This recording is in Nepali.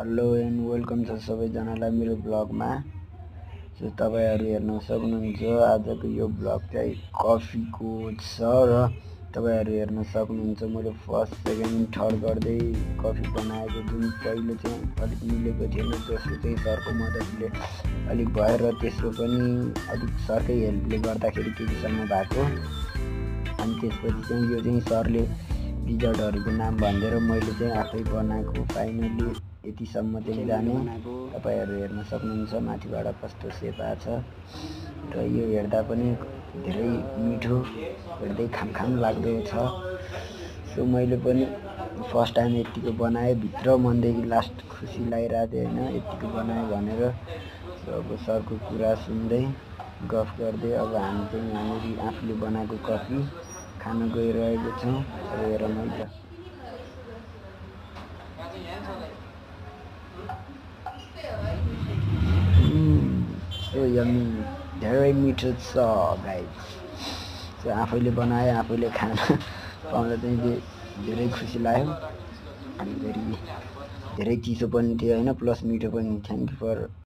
हेलो एन्ड वेलकम छ सबैजनालाई मेरो ब्लगमा। सो तपाईहरु हेर्न सक्नुहुन्छ आजको यो ब्लग चाहिँ कफीको छ र तपाईहरु हेर्न सक्नुहुन्छ मैले फर्स्ट सेकेन्ड थर्ड गर्दै कफी बनाएको जुन पहिलो चाहिँ अलिक मिलेको थिएन, दोस्रो चाहिँ सरको मद्दतले अलिक भयो र तेस्रो पनि अलिक सरकै हेल्पले गर्दाखेरि केहीसम्म भएको। अनि त्यसपछि चाहिँ यो चाहिँ सरले रिजल्टहरुको नाम भन्दिएर मैले चाहिँ आफै बनाएको फाइनली यतिसम्म चाहिँ जाने तपाईहरु हेर्न सक्नुहुन्छ माथिबाट कस्तो सेप आछ र यो हेर्दा पनि धेरै मिठो हेर्दै खाम लाग्दो छ। सो मैले पनि फर्स्ट टाइम यतिको बनाए, भित्र मनदेखि लास्ट खुसी लागिरहेको थियो हैन यतिको बनाए भनेर। अब सरको कुरा सुन्दै गफ गर्दै अब हामी चाहिँ यहाँनिर आफूले बनाएको कफी खान गइरहेको छौं। अब हेरौँ है त। सो यम्मी धेरै मिठो छ गाइस। सो आफैले बनाए आफैले खान पाउँदा चाहिँ धेरै खुसी लाग्यो। अनि धेरै चिसो पनि थियो हैन, प्लस मिठो पनि। Thank you for